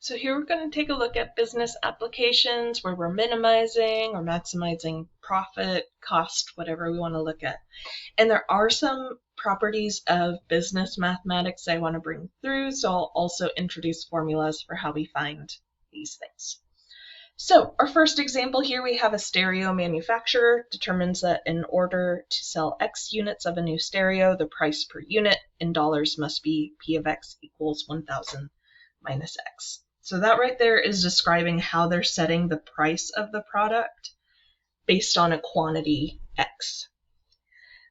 So here we're going to take a look at business applications where we're minimizing or maximizing profit, cost, whatever we want to look at. And there are some properties of business mathematics I want to bring through, so I'll also introduce formulas for how we find these things. So our first example here, we have a stereo manufacturer determines that in order to sell X units of a new stereo, the price per unit in dollars must be P of X equals 1,000 minus X. So that right there is describing how they're setting the price of the product based on a quantity X.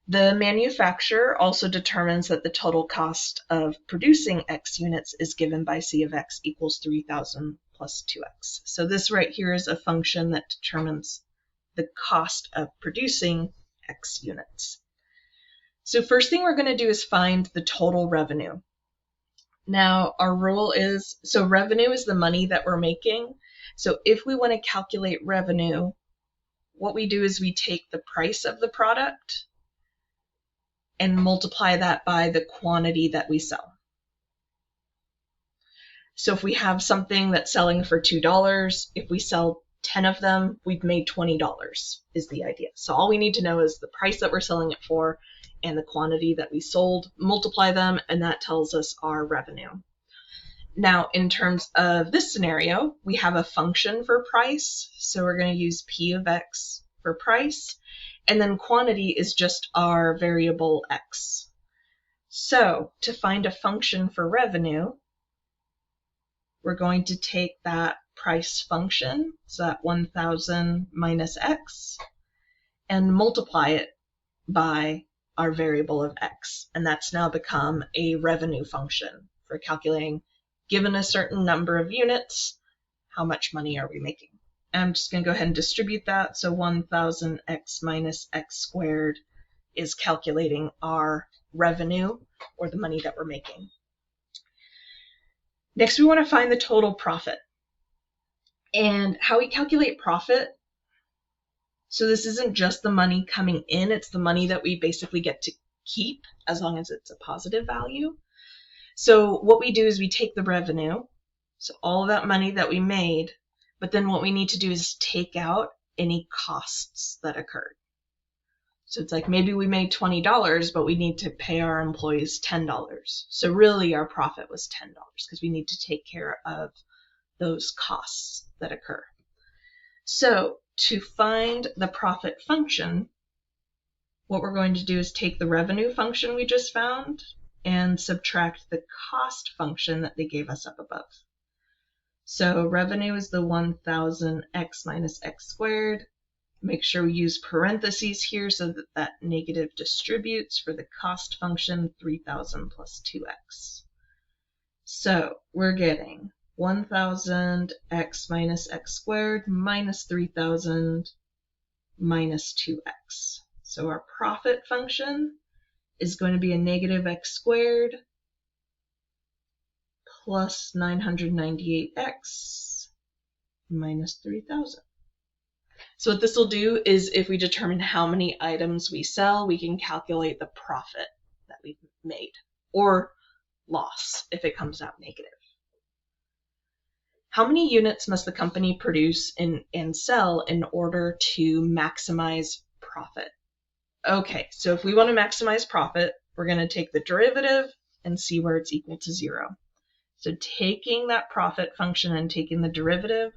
The manufacturer also determines that the total cost of producing X units is given by C of X equals 3,000 plus 2X. So this right here is a function that determines the cost of producing X units. So first thing we're going to do is find the total revenue. Now, our rule is, so revenue is the money that we're making. So if we want to calculate revenue, what we do is we take the price of the product and multiply that by the quantity that we sell. So if we have something that's selling for $2, if we sell 10 of them, we've made $20 is the idea. So all we need to know is the price that we're selling it for and the quantity that we sold, multiply them, and that tells us our revenue. Now, in terms of this scenario, we have a function for price, so we're going to use P of X for price, and then quantity is just our variable X. So to find a function for revenue, we're going to take that price function, so that 1,000 minus X, and multiply it by our variable of X. And that's now become a revenue function for calculating, given a certain number of units, how much money are we making? And I'm just going to go ahead and distribute that. So 1,000 X minus X squared is calculating our revenue, or the money that we're making. Next, we want to find the total profit. And how we calculate profit, so this isn't just the money coming in, it's the money that we basically get to keep as long as it's a positive value. So what we do is we take the revenue, so all of that money that we made, but then what we need to do is take out any costs that occurred. So it's like maybe we made $20, but we need to pay our employees $10. So really our profit was $10 because we need to take care of those costs that occur. So to find the profit function, what we're going to do is take the revenue function we just found and subtract the cost function that they gave us up above. So revenue is the 1,000 X minus X squared. Make sure we use parentheses here so that that negative distributes for the cost function, 3,000 plus 2X. So we're getting 1,000 X minus X squared minus 3,000 minus 2X. So our profit function is going to be a negative X squared plus 998X minus 3,000. So what this will do is if we determine how many items we sell, we can calculate the profit that we've made, or loss if it comes out negative. How many units must the company produce and sell in order to maximize profit? Okay, so if we want to maximize profit, we're going to take the derivative and see where it's equal to 0. So taking that profit function and taking the derivative,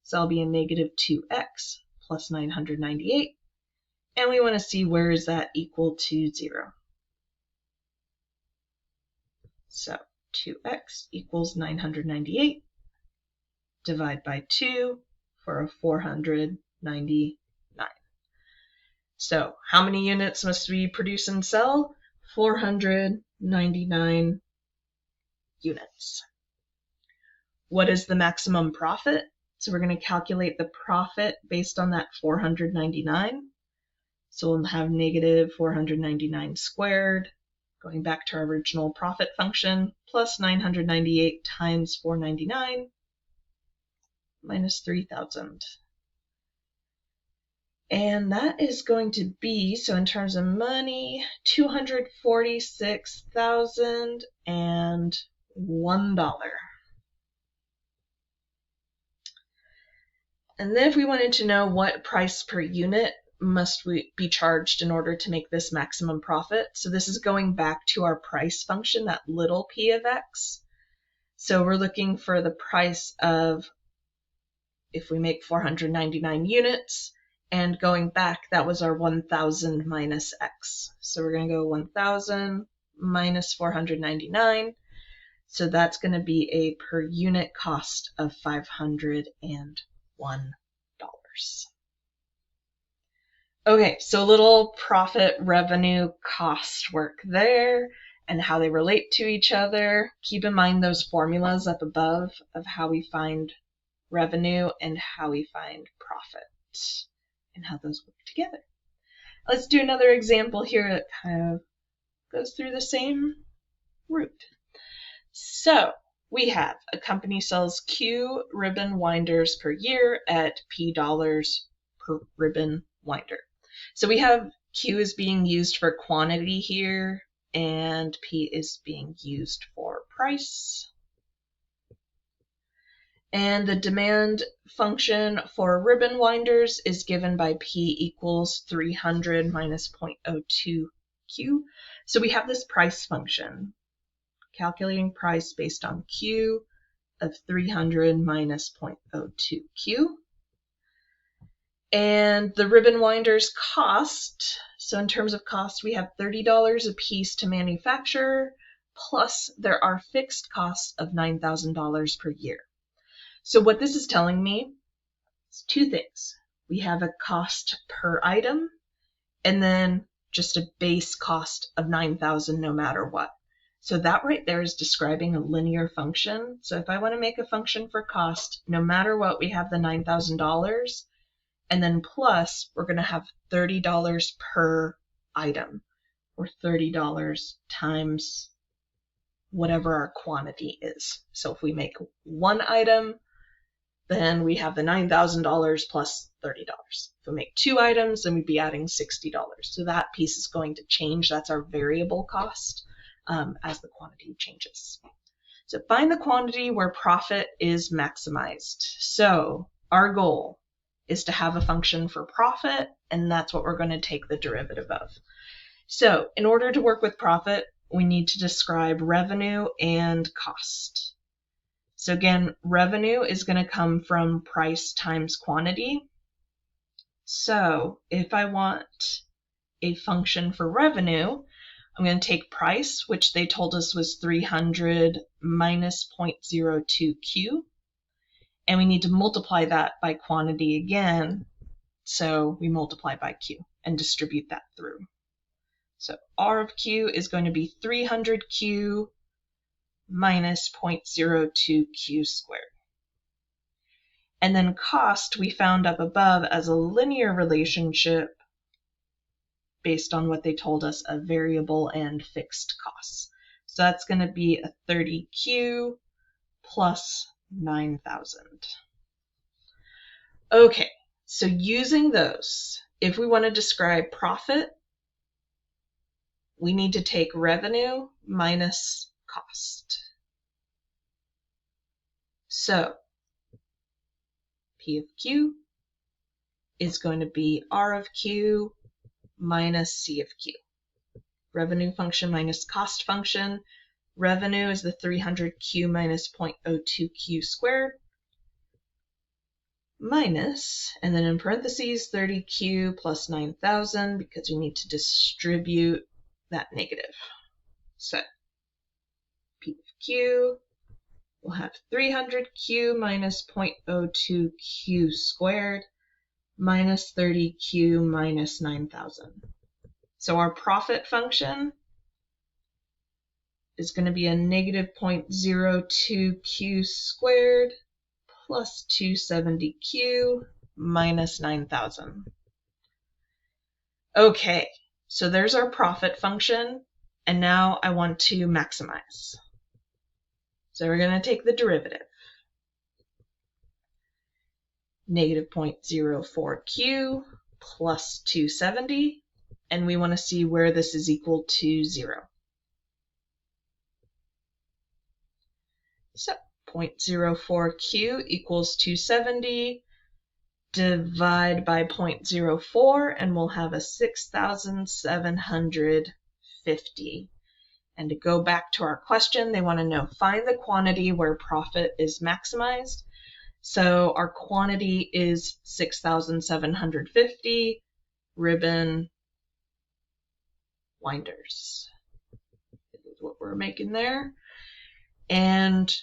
so that'll be a negative 2X plus 998, and we want to see where is that equal to 0. So 2X equals 998, divide by 2 for a 499. So how many units must we produce and sell? 499 units. What is the maximum profit? So we're going to calculate the profit based on that 499. So we'll have negative 499 squared, going back to our original profit function, plus 998 times 499 minus 3,000. And that is going to be, so in terms of money, $246,001. And then if we wanted to know what price per unit must we be charged in order to make this maximum profit, so this is going back to our price function, that little p of x. So we're looking for the price of, if we make 499 units, and going back, that was our 1,000 minus x. So we're going to go 1,000 minus 499. So that's going to be a per unit cost of $501. Okay, so a little profit, revenue, cost work there and how they relate to each other. Keep in mind those formulas up above of how we find revenue and how we find profit and how those work together. Let's do another example here that kind of goes through the same route. So we have a company sells Q ribbon winders per year at P dollars per ribbon winder. So we have Q is being used for quantity here and P is being used for price. And the demand function for ribbon winders is given by P equals 300 minus 0.02 Q. So we have this price function, calculating price based on Q of 300 minus 0.02 Q. And the ribbon winders cost, so in terms of cost, we have $30 a piece to manufacture, plus there are fixed costs of $9,000 per year. So what this is telling me is two things. We have a cost per item, and then just a base cost of $9,000 no matter what. So that right there is describing a linear function. So if I want to make a function for cost, no matter what, we have the $9,000, and then plus we're going to have $30 per item, or $30 times whatever our quantity is. So if we make one item, then we have the $9,000 plus $30. If we make two items, then we'd be adding $60. So that piece is going to change. That's our variable cost as the quantity changes. So find the quantity where profit is maximized. So our goal is to have a function for profit, and that's what we're going to take the derivative of. So in order to work with profit, we need to describe revenue and cost. So again, revenue is going to come from price times quantity. So if I want a function for revenue, I'm going to take price, which they told us was 300 minus 0.02 Q. And we need to multiply that by quantity again. So we multiply by Q and distribute that through. So R of Q is going to be 300 Q minus 0.02 Q squared. And then cost we found up above as a linear relationship based on what they told us of variable and fixed costs. So that's going to be a 30Q plus 9,000. Okay, so using those, if we want to describe profit, we need to take revenue minus cost. So P of Q is going to be R of Q minus C of Q. Revenue function minus cost function. Revenue is the 300Q minus 0.02 Q squared minus, and then in parentheses, 30Q plus 9,000 because we need to distribute that negative. So P of Q will have 300Q minus 0.02 Q squared minus 30Q minus 9,000. So our profit function is going to be a negative 0.02 Q squared plus 270Q minus 9,000. Okay, so there's our profit function, and now I want to maximize. So we're going to take the derivative. Negative 0.04Q plus 270, and we want to see where this is equal to 0. So 0.04Q equals 270. divide by 0.04, and we'll have a 6,750. And to go back to our question, they want to know, find the quantity where profit is maximized. So our quantity is 6,750 ribbon winders. This is what we're making there. And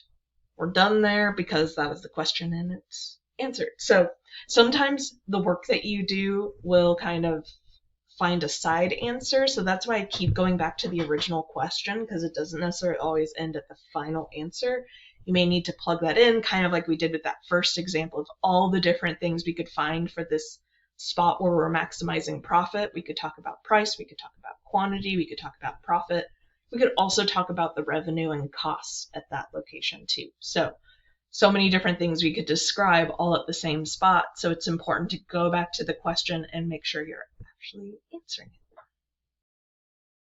we're done there because that was the question and it's answered. So sometimes the work that you do will kind of find a side answer. So that's why I keep going back to the original question, because it doesn't necessarily always end at the final answer. You may need to plug that in, kind of like we did with that first example of all the different things we could find for this spot where we're maximizing profit. We could talk about price, we could talk about quantity, we could talk about profit. We could also talk about the revenue and costs at that location too. So many different things we could describe all at the same spot. So it's important to go back to the question and make sure you're actually answering it.